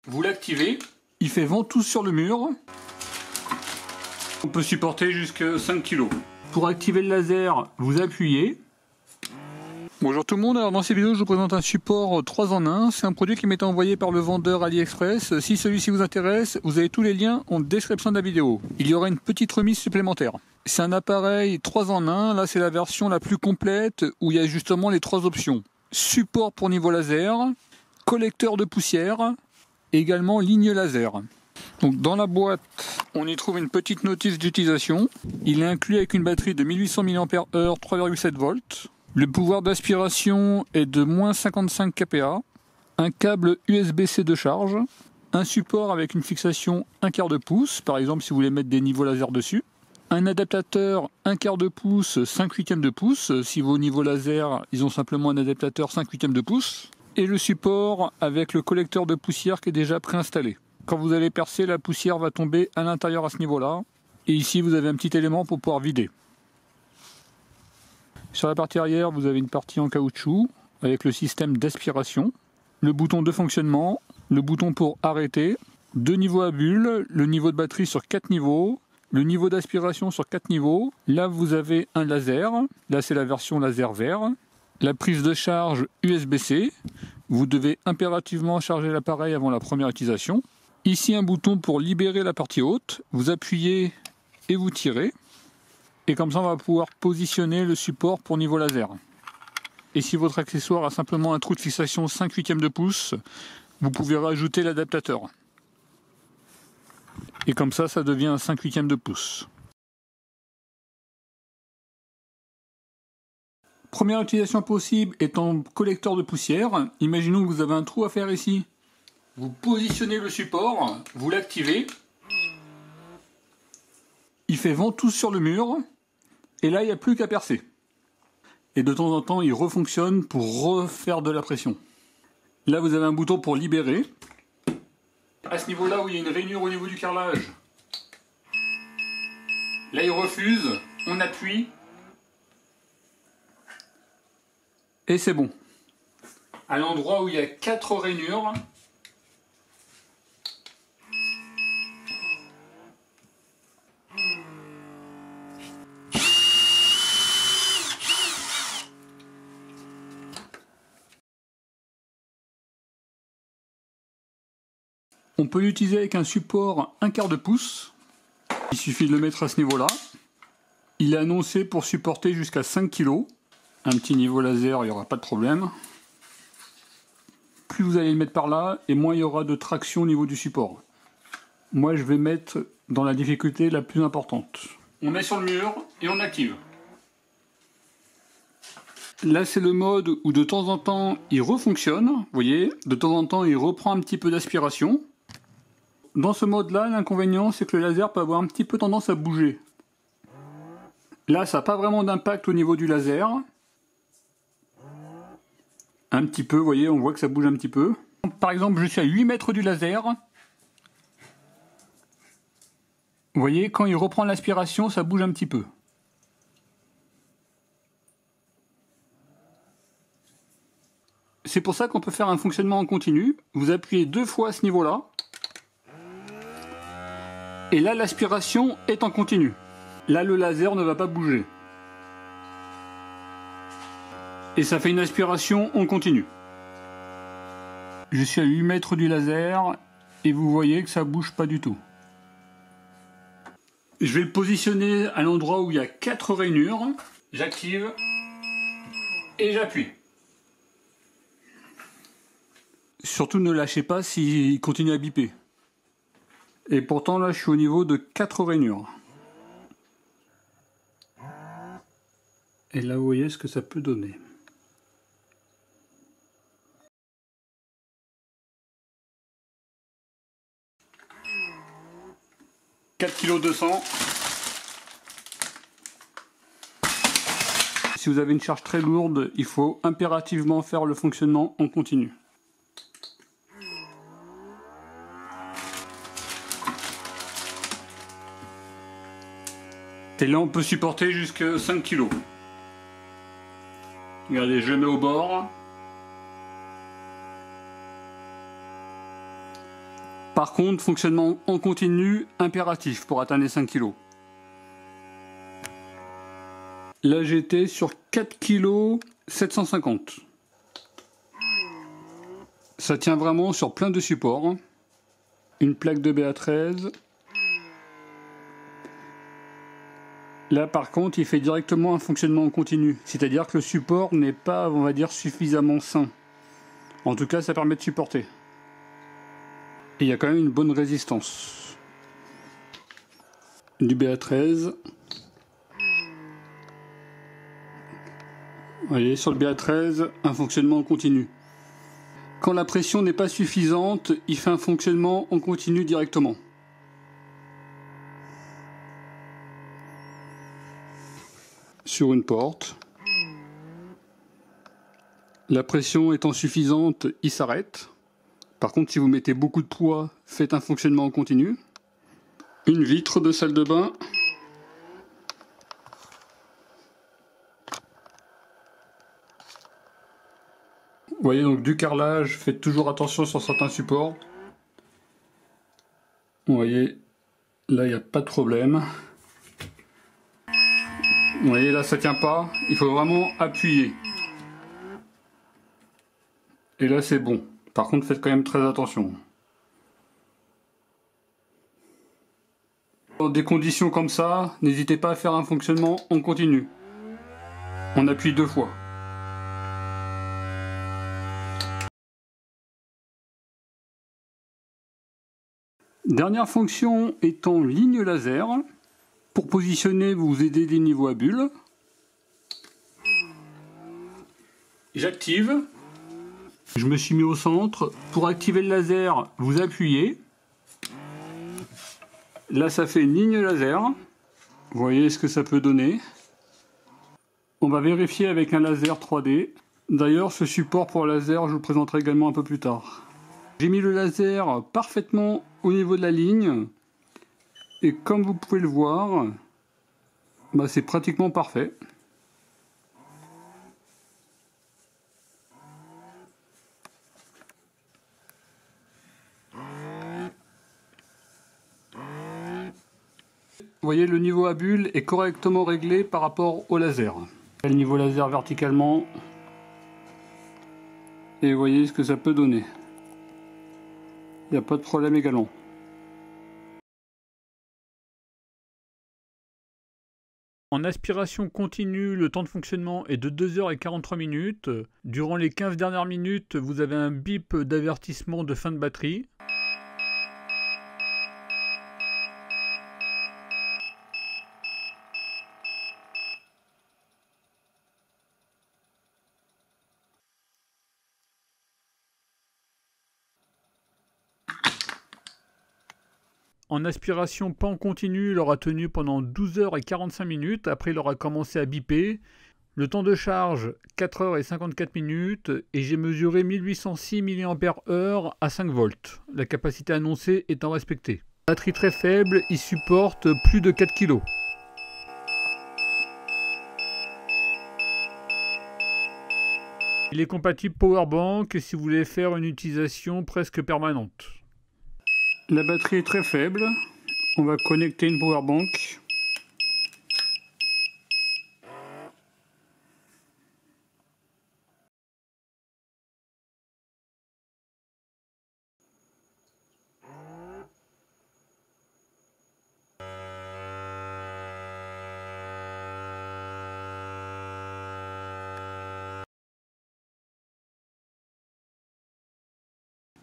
vous l'activez, il fait ventouse sur le mur. On peut supporter jusqu'à 5 kg. Pour activer le laser, vous appuyez. Bonjour tout le monde, alors dans cette vidéo je vous présente un support 3 en 1. C'est un produit qui m'est envoyé par le vendeur AliExpress. Si celui-ci vous intéresse, vous avez tous les liens en description de la vidéo. Il y aura une petite remise supplémentaire. C'est un appareil 3 en 1, là c'est la version la plus complète où il y a justement les 3 options. Support pour niveau laser, collecteur de poussière, et également ligne laser. Donc dans la boîte, on y trouve une petite notice d'utilisation. Il est inclus avec une batterie de 1800 mAh 3,7 volts. Le pouvoir d'aspiration est de moins 55 kPa. Un câble USB-C de charge. Un support avec une fixation 1/4 de pouce, par exemple si vous voulez mettre des niveaux laser dessus. Un adaptateur 1/4 de pouce, 5/8 de pouce. Si vos niveaux laser, ils ont simplement un adaptateur 5/8 de pouce. Et le support avec le collecteur de poussière qui est déjà préinstallé. Quand vous allez percer, la poussière va tomber à l'intérieur à ce niveau-là. Et ici, vous avez un petit élément pour pouvoir vider. Sur la partie arrière, vous avez une partie en caoutchouc avec le système d'aspiration, le bouton de fonctionnement, le bouton pour arrêter, 2 niveaux à bulles, le niveau de batterie sur 4 niveaux, le niveau d'aspiration sur 4 niveaux. Là, vous avez un laser. Là, c'est la version laser vert. La prise de charge USB-C. Vous devez impérativement charger l'appareil avant la première utilisation. Ici, un bouton pour libérer la partie haute. Vous appuyez et vous tirez. Et comme ça, on va pouvoir positionner le support pour niveau laser. Et si votre accessoire a simplement un trou de fixation 5/8 de pouce, vous pouvez rajouter l'adaptateur. Et comme ça, ça devient un 5/8 de pouce. Première utilisation possible est en collecteur de poussière. Imaginons que vous avez un trou à faire ici. Vous positionnez le support, vous l'activez. Il fait ventouse sur le mur. Et là, il n'y a plus qu'à percer. Et de temps en temps, il refonctionne pour refaire de la pression. Là, vous avez un bouton pour libérer. À ce niveau-là où il y a une rainure au niveau du carrelage. Là, il refuse. On appuie. Et c'est bon. À l'endroit où il y a 4 rainures. On peut l'utiliser avec un support 1/4 de pouce. Il suffit de le mettre à ce niveau-là. Il est annoncé pour supporter jusqu'à 5 kg. Un petit niveau laser, il n'y aura pas de problème. Plus vous allez le mettre par là, et moins il y aura de traction au niveau du support. Moi, je vais mettre dans la difficulté la plus importante. On met sur le mur et on active. Là, c'est le mode où de temps en temps, il refonctionne. Vous voyez, de temps en temps, il reprend un petit peu d'aspiration. Dans ce mode-là, l'inconvénient, c'est que le laser peut avoir un petit peu tendance à bouger. Là, ça n'a pas vraiment d'impact au niveau du laser. Un petit peu, vous voyez, on voit que ça bouge un petit peu. Par exemple, je suis à 8 mètres du laser. Vous voyez, quand il reprend l'aspiration, ça bouge un petit peu. C'est pour ça qu'on peut faire un fonctionnement en continu. Vous appuyez 2 fois à ce niveau-là. Et là, l'aspiration est en continu. Là, le laser ne va pas bouger. Et ça fait une aspiration en continu. Je suis à 8 mètres du laser et vous voyez que ça bouge pas du tout. Je vais le positionner à l'endroit où il y a 4 rainures. J'active et j'appuie. Surtout ne lâchez pas s'il continue à biper. Et pourtant là je suis au niveau de 4 rainures. Et là vous voyez ce que ça peut donner. « 4,2 kg. Si vous avez une charge très lourde, il faut impérativement faire le fonctionnement en continu. Et là on peut supporter jusqu'à 5 kg. Regardez, je mets au bord. Par contre, fonctionnement en continu impératif pour atteindre les 5 kg. Là j'étais sur 4 kg 750. Ça tient vraiment sur plein de supports. Une plaque de BA13. Là par contre il fait directement un fonctionnement en continu. C'est-à-dire que le support n'est pas, on va dire, suffisamment sain. En tout cas ça permet de supporter. Et il y a quand même une bonne résistance. Du BA13. Vous voyez, sur le BA13, un fonctionnement en continu. Quand la pression n'est pas suffisante, il fait un fonctionnement en continu directement. Sur une porte. La pression étant suffisante, il s'arrête. Par contre, si vous mettez beaucoup de poids, faites un fonctionnement en continu. Une vitre de salle de bain. Vous voyez donc du carrelage, faites toujours attention sur certains supports. Vous voyez, là il n'y a pas de problème. Vous voyez là ça tient pas, il faut vraiment appuyer. Et là c'est bon. Par contre faites quand même très attention. Dans des conditions comme ça, n'hésitez pas à faire un fonctionnement en continu. On appuie 2 fois. Dernière fonction étant ligne laser. Pour positionner, vous aidez des niveaux à bulles. J'active. Je me suis mis au centre. Pour activer le laser, vous appuyez. Là, ça fait une ligne laser. Vous voyez ce que ça peut donner. On va vérifier avec un laser 3D. D'ailleurs, ce support pour laser, je vous le présenterai également un peu plus tard. J'ai mis le laser parfaitement au niveau de la ligne. Et comme vous pouvez le voir, c'est pratiquement parfait. Vous voyez, le niveau à bulle est correctement réglé par rapport au laser. Le niveau laser verticalement. Et vous voyez ce que ça peut donner. Il n'y a pas de problème également. En aspiration continue, le temps de fonctionnement est de 2h43. Durant les 15 dernières minutes, vous avez un bip d'avertissement de fin de batterie. En aspiration pas en continu, il aura tenu pendant 12h45. Après, il aura commencé à biper. Le temps de charge, 4h54. Et j'ai mesuré 1806 mAh à 5 volts. La capacité annoncée étant respectée. Batterie très faible, il supporte plus de 4 kg. Il est compatible Powerbank si vous voulez faire une utilisation presque permanente. La batterie est très faible. On va connecter une Powerbank.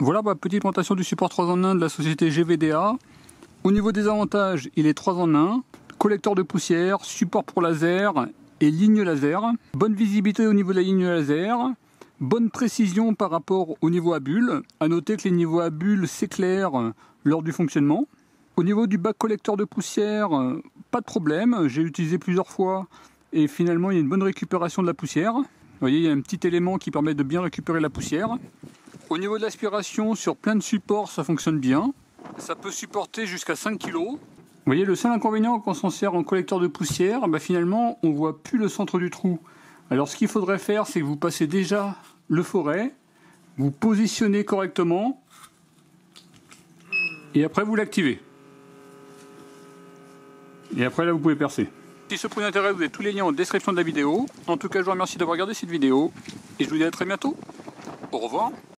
Voilà ma petite présentation du support 3 en 1 de la société GVDA. Au niveau des avantages, il est 3 en 1. Collecteur de poussière, support pour laser et ligne laser. Bonne visibilité au niveau de la ligne laser. Bonne précision par rapport au niveau à bulles. A noter que les niveaux à bulles s'éclairent lors du fonctionnement. Au niveau du bac collecteur de poussière, pas de problème. J'ai utilisé plusieurs fois et finalement il y a une bonne récupération de la poussière. Vous voyez, il y a un petit élément qui permet de bien récupérer la poussière. Au niveau de l'aspiration, sur plein de supports, ça fonctionne bien. Ça peut supporter jusqu'à 5 kg. Vous voyez, le seul inconvénient quand on s'en sert en collecteur de poussière, finalement, on ne voit plus le centre du trou. Alors, ce qu'il faudrait faire, c'est que vous passez déjà le forêt, vous positionnez correctement. Et après vous l'activez. Et après là vous pouvez percer. Si ce point d'intérêt, vous avez tous les liens en description de la vidéo. En tout cas, je vous remercie d'avoir regardé cette vidéo. Et je vous dis à très bientôt. Au revoir.